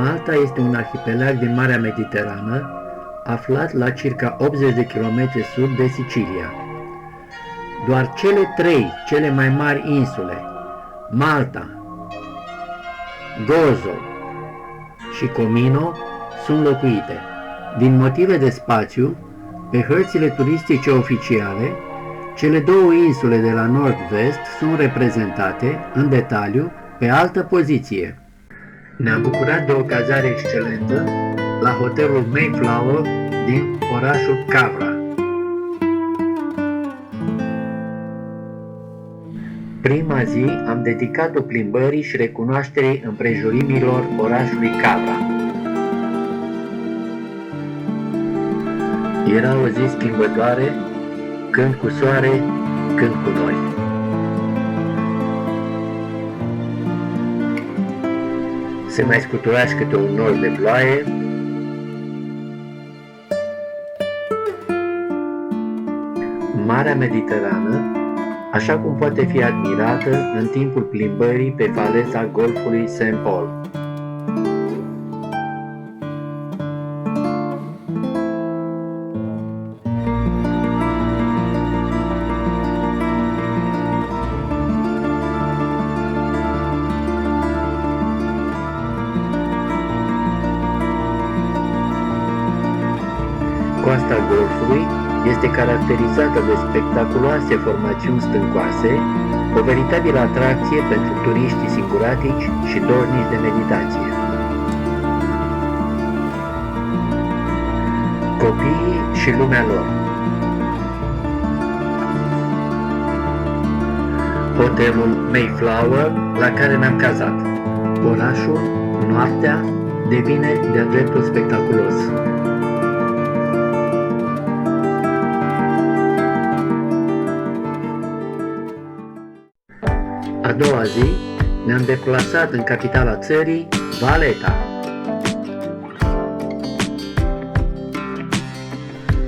Malta este un arhipelag din Marea Mediterană, aflat la circa 80 de km sud de Sicilia. Doar cele mai mari insule, Malta, Gozo și Comino, sunt locuite. Din motive de spațiu, pe hărțile turistice oficiale, cele două insule de la nord-vest sunt reprezentate în detaliu pe altă poziție. Ne-am bucurat de o cazare excelentă la hotelul Mayflower din orașul Cabra. Prima zi am dedicat-o plimbării și recunoașterii împrejurimilor orașului Cabra. Era o zi schimbătoare, când cu soare, când cu nori. Se mai scutura și câte un nor de ploaie. Marea Mediterană, așa cum poate fi admirată în timpul plimbării pe faleza golfului St. Paul. Coasta Golfului este caracterizată de spectaculoase formațiuni stâncoase, o veritabilă atracție pentru turiștii singuratici și dornici de meditație. Copiii și lumea lor. Hotelul Mayflower la care ne-am cazat. Orașul, noaptea, devine de-a dreptul spectaculos. A doua zi ne-am deplasat în capitala țării, Valletta.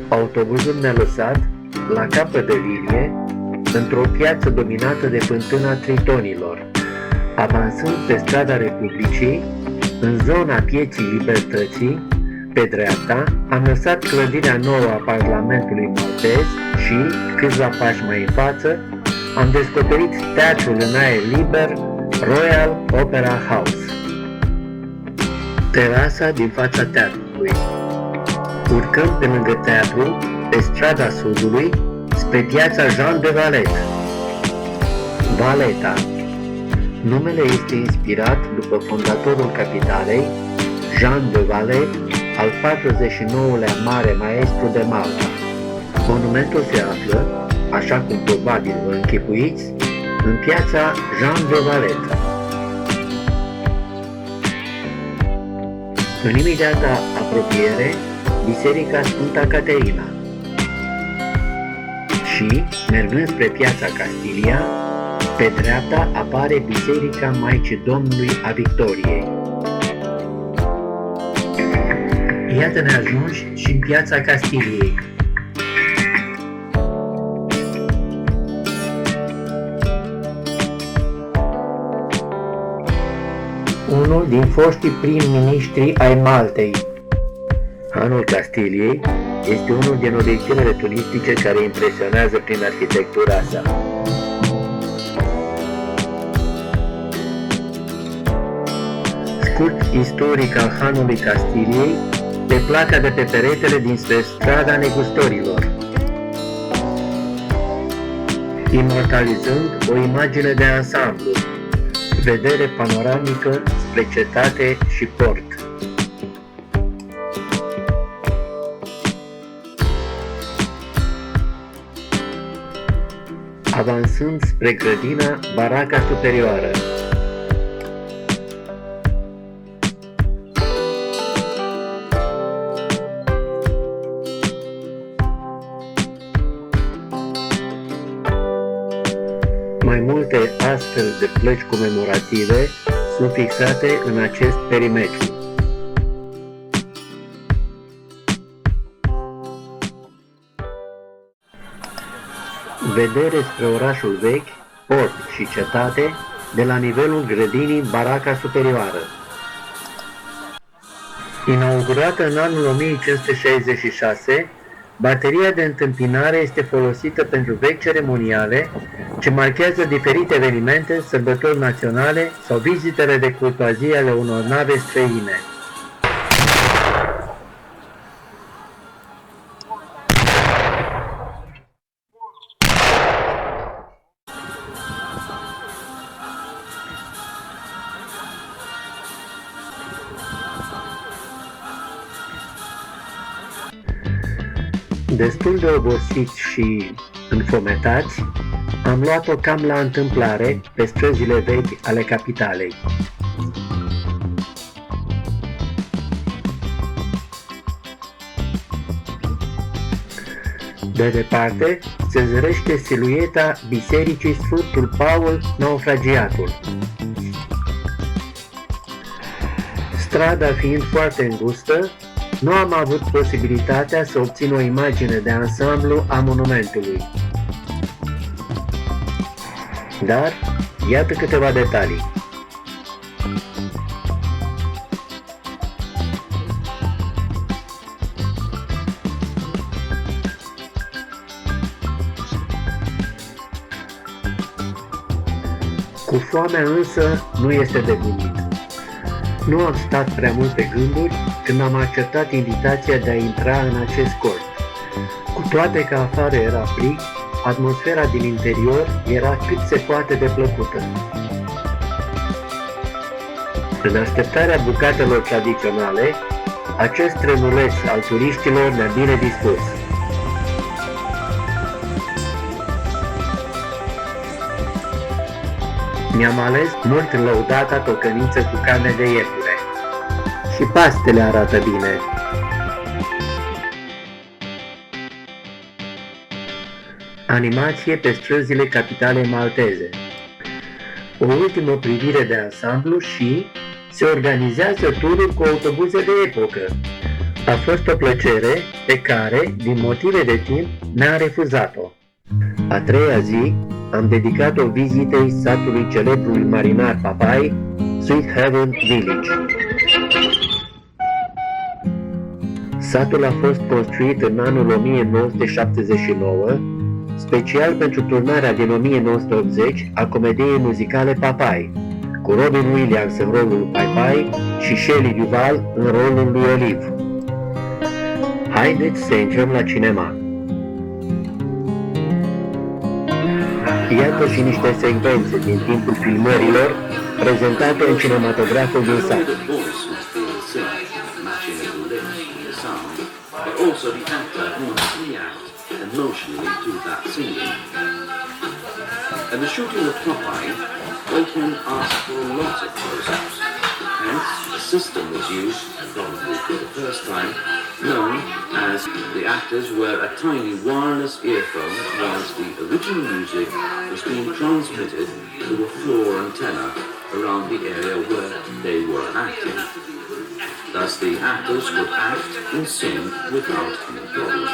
Autobuzul ne-a lăsat la capăt de linie, într-o piață dominată de fântâna Tritonilor. Avansând pe strada Republicii, în zona pieții Libertății, pe dreapta, am lăsat clădirea nouă a Parlamentului maltez și, câțiva pași mai în față, am descoperit teatrul în aer liber Royal Opera House. Terasa din fața teatrului. Urcăm pe lângă teatru, pe strada Sudului, spre piața Jean de Valet. Valletta. Numele este inspirat după fondatorul capitalei, Jean de Valet, al 49-lea mare maestru de Malta. Monumentul se află, așa cum probabil vă închipuiți, în piața Jean de Valet. În imediata apropiere, Biserica Sfânta Caterina. Și, mergând spre piața Castilia, pe dreapta apare Biserica Maicii Domnului a Victoriei. Iată-ne ajunși și în piața Castiliei. Unul din foștii prim-ministri ai Maltei. Hanul Castiliei este unul din obiectivele turistice care impresionează prin arhitectura sa. Scurt istoric al Hanului Castiliei pe placa de pe peretele dinspre strada Negustorilor, imortalizând o imagine de ansamblu, vedere panoramică spre cetate și port. Avansând spre grădina Baraca Superioară. Mai multe astfel de plăci comemorative sunt fixate în acest perimetru. Vedere spre orașul vechi, port și cetate de la nivelul grădinii Baraca Superioară. Inaugurată în anul 1566, bateria de întâmpinare este folosită pentru vechi ceremoniale ce marchează diferite evenimente, sărbători naționale sau vizitele de curtoazie ale unor nave străine. Destul de obosiți și înfometați, am luat-o cam la întâmplare pe străzile vechi ale capitalei. De departe se zărește silueta Bisericii Sfântul Paul Naufragiatul. Strada fiind foarte îngustă, nu am avut posibilitatea să obțin o imagine de ansamblu a monumentului. Dar, iată câteva detalii. Cu foamea însă nu este de gândit. Nu am stat prea mult pe gânduri când am acceptat invitația de a intra în acest cort. Cu toate că afară era frig, atmosfera din interior era cât se poate de plăcută. În așteptarea bucatelor tradiționale, acest trenuleț al turiștilor ne-a bine dispus. Mi-am ales mult lăudata tocăniță cu carne de iepure. Și pastele arată bine. Animație pe străzile capitalei malteze. O ultimă privire de ansamblu și se organizează tururi cu autobuze de epocă. A fost o plăcere pe care, din motive de timp, ne-am refuzat-o. A treia zi am dedicat-o vizitei satului celebrului marinar Papai, Sweet Haven Village. Satul a fost construit în anul 1979, special pentru turnarea din 1980 a comediei muzicale Papai, cu Robin Williams în rolul Papai și Shelley Duvall în rolul lui Olive. Haideți să intrăm la cinema! Iată și niște secvențe din timpul filmărilor prezentate în cinematograful din sat. And the shooting of Popeye, Altman asked for a lot of close-ups. Hence, a system was used, probably for the first time, known as the actors wear a tiny wireless earphone whilst the original music was being transmitted to a floor antenna around the area where they were acting. Thus, the actors could act and sing without any problems.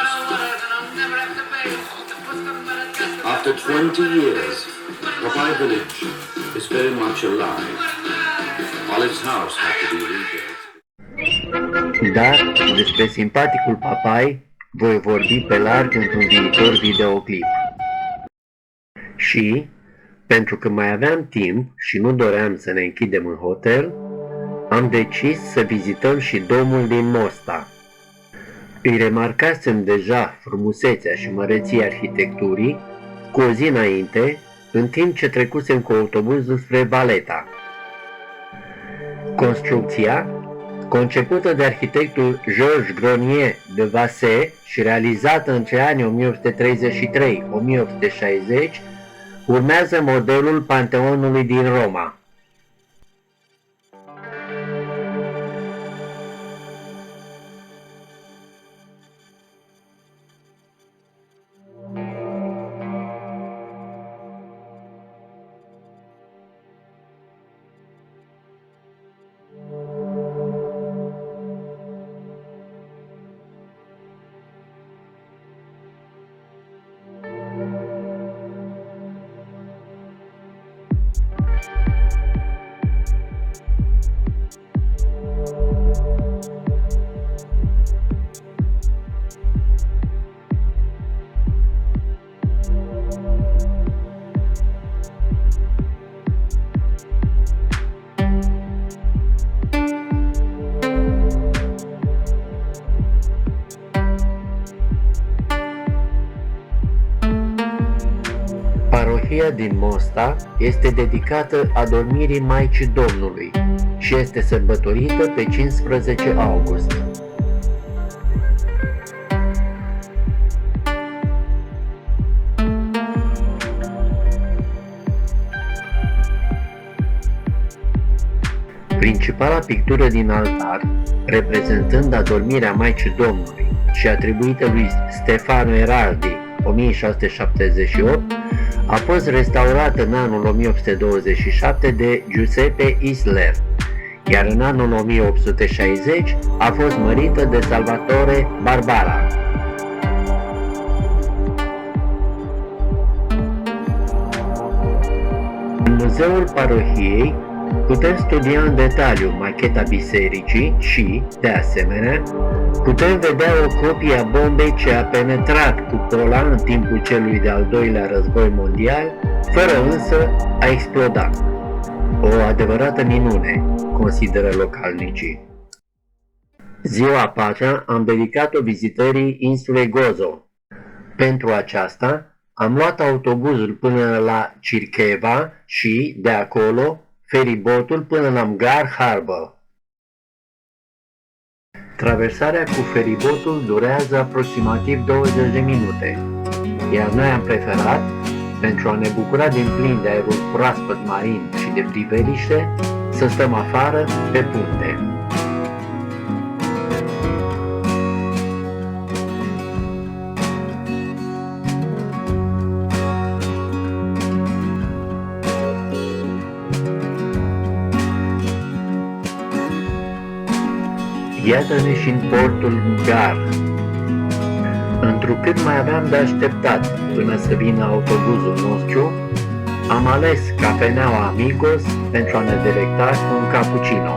After 20 years, Popeye Village is very much alive. Olive's house had to be rebuilt. Dar despre simpaticul Papai voi vorbi pe larg într-un viitor videoclip. Și, pentru că mai aveam timp și nu doream să ne închidem în hotel, am decis să vizităm și domul din Mosta. Îi remarcasem deja frumusețea și măreția arhitecturii cu o zi înainte, în timp ce trecusem cu autobuzul spre Valeta. Construcția, concepută de arhitectul Georges Gronier de Vassé și realizată între anii 1833-1860, urmează modelul Panteonului din Roma. parohia din Mosta este dedicată adormirii Maicii Domnului și este sărbătorită pe 15 august. Principala pictură din altar, reprezentând adormirea Maicii Domnului și atribuită lui Stefano Erardi, 1678, a fost restaurată în anul 1827 de Giuseppe Isler, iar în anul 1860 a fost mărită de Salvatore Barbara. În muzeul parohiei putem studia în detaliu macheta bisericii și, de asemenea, putem vedea o copie a bombei ce a penetrat cupola în timpul celui de-al doilea război mondial, fără însă a exploda. O adevărată minune, consideră localnicii. Ziua a patra am dedicat-o vizitării insulei Gozo. Pentru aceasta am luat autobuzul până la Circheva și, de acolo, feribotul până la Mgar Harbor. Traversarea cu feribotul durează aproximativ 20 de minute, iar noi am preferat, pentru a ne bucura din plin de aerul proaspăt marin și de priveliște, să stăm afară pe punte. Iată-ne și în portul Mgar. Întrucât mai aveam de așteptat până să vină autobuzul nostru, am ales cafeneaua Amigos pentru a ne delecta cu un cappuccino.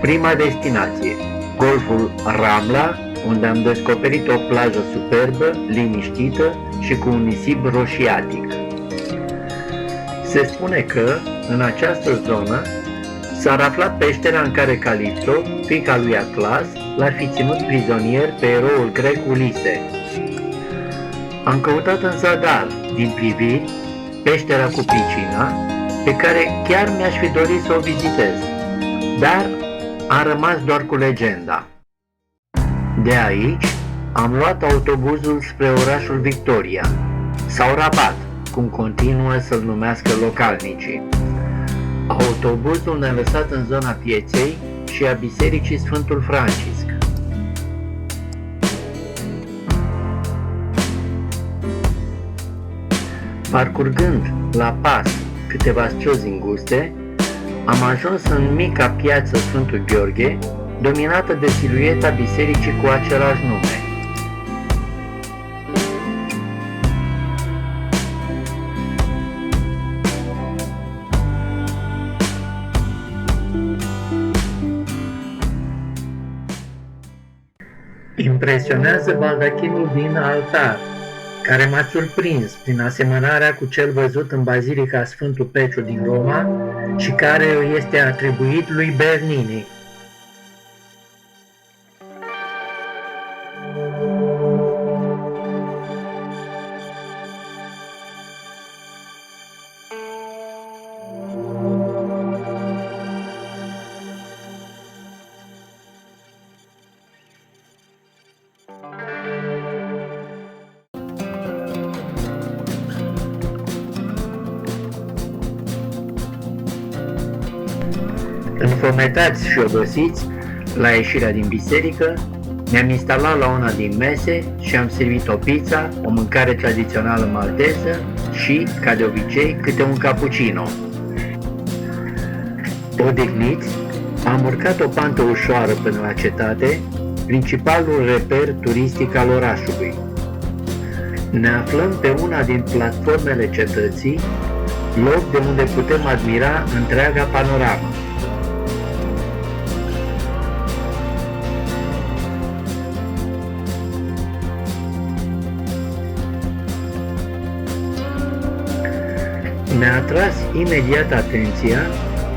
Prima destinație, golful Ramla, unde am descoperit o plajă superbă, liniștită și cu un nisip roșiatic. Se spune că, în această zonă, s-ar afla peștera în care Calipso, fiica lui Atlas, l-ar fi ținut prizonier pe eroul grec Ulise. Am căutat în zadar, din priviri, peștera cu pricina, pe care chiar mi-aș fi dorit să o vizitez, dar a rămas doar cu legenda. De aici am luat autobuzul spre orașul Victoria, sau Rabat, cum continuă să-l numească localnicii. Autobuzul ne-a lăsat în zona pieței și a bisericii Sfântul Francisc. Parcurgând la pas câteva străzi înguste, am ajuns în mica piață Sfântul Gheorghe, dominată de silueta bisericii cu același nume. Impresionează baldachinul din altar, care m-a surprins prin asemănarea cu cel văzut în Bazilica Sfântul Petru din Roma și care este atribuit lui Bernini. Înfometați și obosiți, la ieșirea din biserică, ne-am instalat la una din mese și am servit o pizza, o mâncare tradițională malteză și, ca de obicei, câte un cappuccino. Odihniți, am urcat o pantă ușoară până la cetate, principalul reper turistic al orașului. Ne aflăm pe una din platformele cetății, loc de unde putem admira întreaga panoramă. Ne-a atras imediat atenția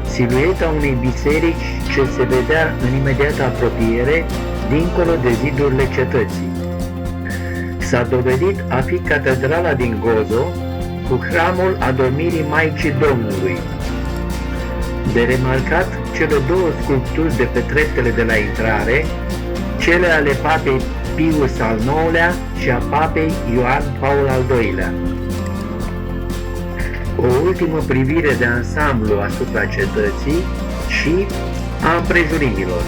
silueta unei biserici ce se vedea în imediată apropiere, dincolo de zidurile cetății. S-a dovedit a fi catedrala din Gozo cu hramul adormirii Maicii Domnului. De remarcat cele două sculpturi de pe treptele de la intrare, cele ale papei Pius al IX-lea și a papei Ioan Paul al II-lea. O ultimă privire de ansamblu asupra cetății și a împrejurimilor.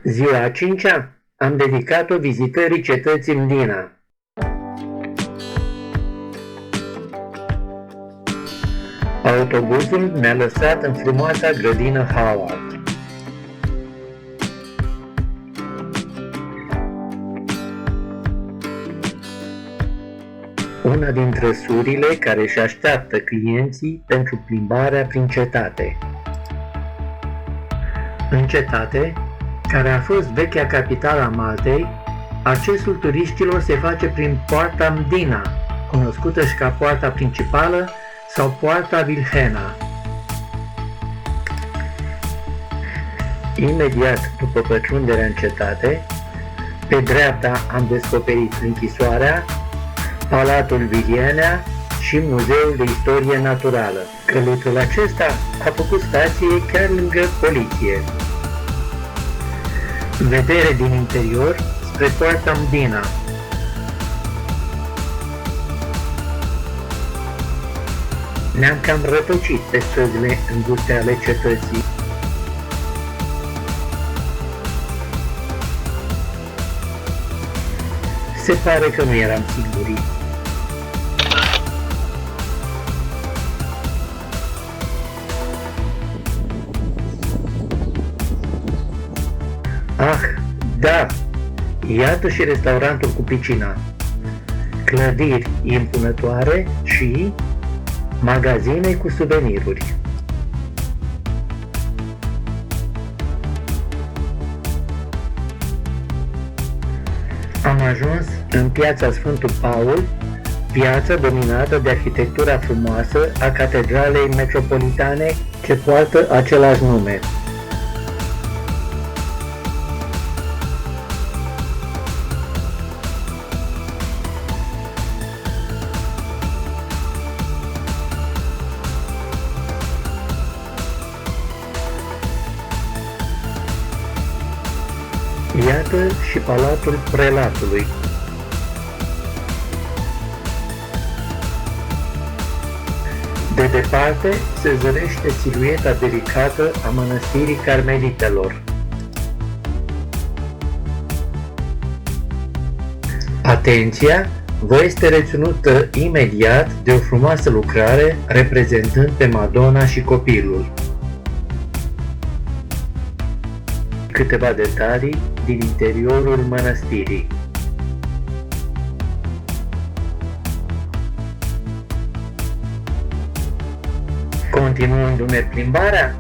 Ziua a 5-a am dedicat-o vizitării cetății Mdina. Autobuzul ne-a lăsat în frumoasa grădină Howard. Una din trăsurile care își așteaptă clienții pentru plimbarea prin cetate. În cetate, care a fost vechea capitală a Maltei, accesul turiștilor se face prin Poarta Mdina, cunoscută și ca poarta principală sau Poarta Vilhena. Imediat după pătrunderea în cetate, pe dreapta am descoperit închisoarea, Palatul Vilienea și Muzeul de Istorie Naturală. Căluțul acesta a făcut stație chiar lângă poliție. Vedere din interior spre Poarta Mdina. Ne-am cam rătăcit pe străzile înguste ale cetății. Se pare că nu eram singuri. Ah, da! Iată și restaurantul cu piscina, clădiri impunătoare și magazine cu suveniruri. Am ajuns în piața Sfântul Paul, piața dominată de arhitectura frumoasă a catedralei metropolitane ce poartă același nume. Iată și Palatul Prelatului. De departe se zărește silueta delicată a mănăstirii Carmelitelor. Atenția vă este reținută imediat de o frumoasă lucrare reprezentând pe Madonna și copilul. Câteva detalii din interiorul mănăstirii. Continuându-ne plimbarea,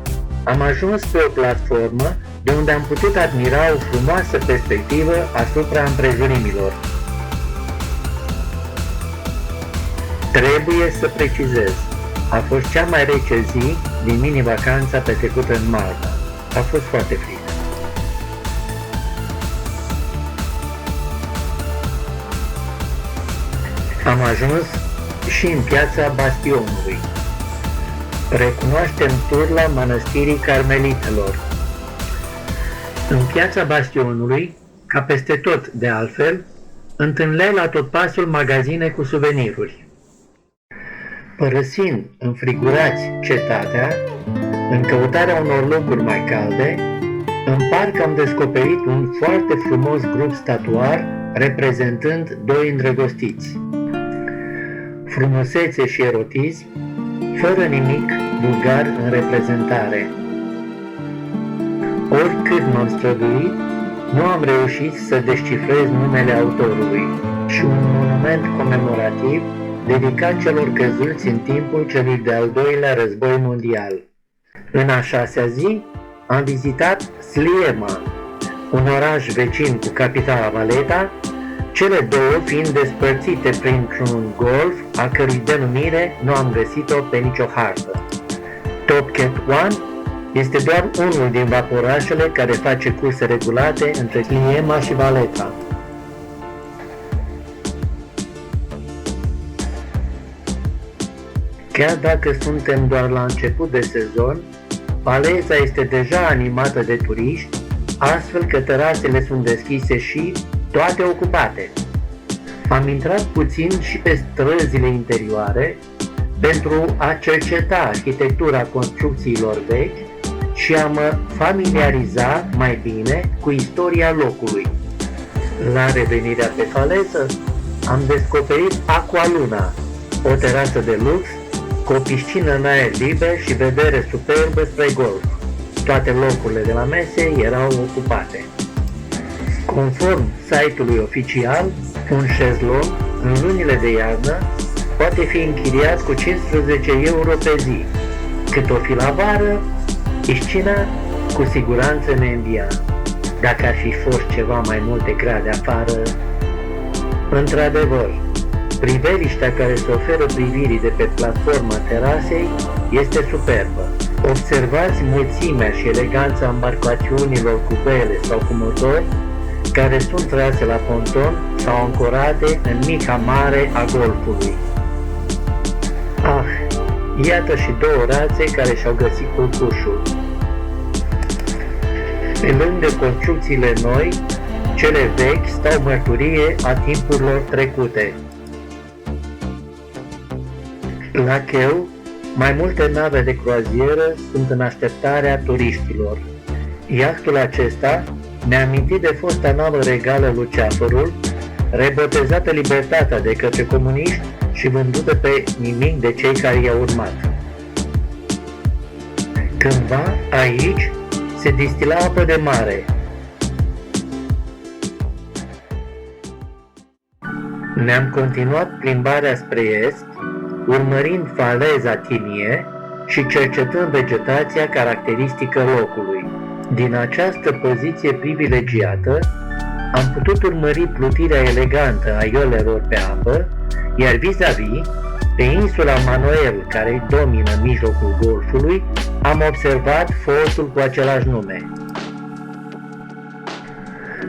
am ajuns pe o platformă de unde am putut admira o frumoasă perspectivă asupra împrejurimilor. Trebuie să precizez, a fost cea mai rece zi din mini-vacanța petrecută în Malta. A fost foarte frig. Am ajuns și în piața Bastionului. Recunoaștem turla mănăstirii Carmelitelor. În piața Bastionului, ca peste tot de altfel, întâlneai la tot pasul magazine cu suveniruri. Părăsind înfrigurați cetatea, în căutarea unor locuri mai calde, în parc am descoperit un foarte frumos grup statuar reprezentând doi îndrăgostiți. Frumusețe și erotism, fără nimic vulgar în reprezentare. Oricât m-am străduit, nu am reușit să descifrez numele autorului și un monument comemorativ dedicat celor căzuți în timpul celui de-al doilea război mondial. În a 6-a zi am vizitat Sliema, un oraș vecin cu capitala Valeta, cele două fiind despărțite printr-un golf a cărui denumire nu am găsit-o pe nicio hartă. Top Cat 1 este doar unul din vaporașele care face curse regulate între Cliniema și Valeta. Chiar dacă suntem doar la început de sezon, Valeta este deja animată de turiști, astfel că terasele sunt deschise și toate ocupate. Am intrat puțin și pe străzile interioare pentru a cerceta arhitectura construcțiilor vechi și a mă familiariza mai bine cu istoria locului. La revenirea pe faleză, am descoperit Aqua Luna, o terasă de lux cu o piscină în aer liber și vedere superbă spre golf. Toate locurile de la mese erau ocupate. Conform site-ului oficial, un șezlong în lunile de iarnă poate fi închiriat cu 15 euro pe zi. Cât o fi la vară, piscina cu siguranță ne învia. Dacă ar fi fost ceva mai multe grade afară, într-adevăr, priveliștea care se oferă privirii de pe platforma terasei este superbă. Observați mulțimea și eleganța embarcațiunilor cu vele sau cu motori care sunt trase la ponton sau ancorate în mica mare a golfului. Ah, iată și două rațe care și-au găsit culcușul. Pe lângă construcțiile noi, cele vechi stau mărturie a timpurilor trecute. La cheu, mai multe nave de croazieră sunt în așteptarea turiștilor. Iahtul acesta ne-a amintit de fosta navă regală Luceafărul, rebotezată Libertatea de către comuniști și vândută pe nimic de cei care i-au urmat. Cândva, aici, se distila apă de mare. Ne-am continuat plimbarea spre est, urmărind faleza Tinie și cercetând vegetația caracteristică locului. Din această poziție privilegiată, am putut urmări plutirea elegantă a iolelor pe apă, iar vis-a-vis, pe insula Manuel, care domină mijlocul golfului, am observat fortul cu același nume.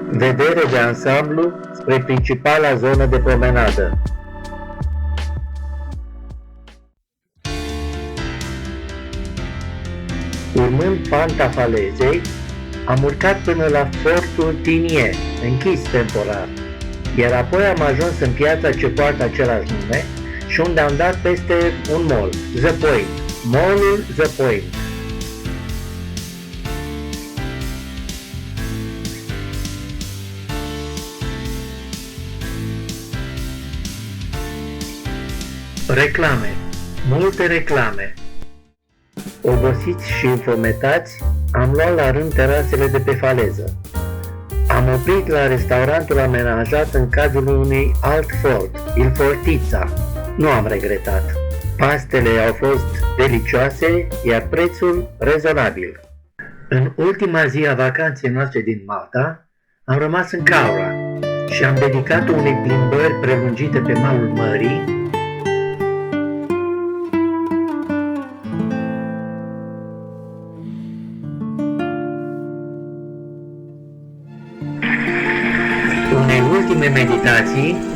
Vedere de ansamblu spre principala zonă de promenadă. Urmând panta falezei, am urcat până la fortul Tinie, închis temporar, iar apoi am ajuns în piața ce poartă același nume și unde am dat peste un mall, The Point, mallul The Point. Reclame, multe reclame. Obosiți și infometați, am luat la rând terasele de pe faleză. Am oprit la restaurantul amenajat în cadrul unui alt fort, Il Fortizza. Nu am regretat. Pastele au fost delicioase, iar prețul rezonabil. În ultima zi a vacanței noastre din Malta, am rămas în Cowra și am dedicat unei plimbări prelungite pe malul mării, unei ultime meditații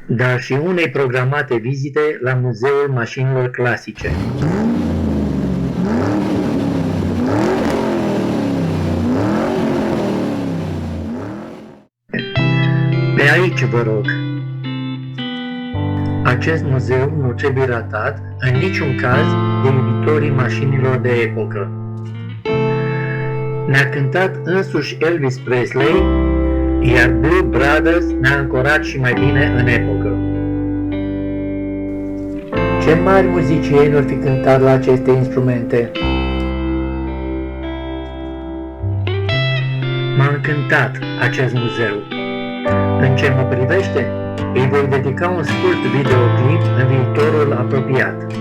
dar și unei programate vizite la Muzeul Mașinilor Clasice. Pe aici vă rog. Acest muzeu nu trebuie ratat în niciun caz de iubitorii mașinilor de epocă. Ne-a cântat însuși Elvis Presley, iar Blue Brothers ne-a ancorat și mai bine în epocă. Ce mari muzicieni or fi cântat la aceste instrumente! M-a încântat acest muzeu. În ce mă privește, îi voi dedica un scurt videoclip în viitorul apropiat.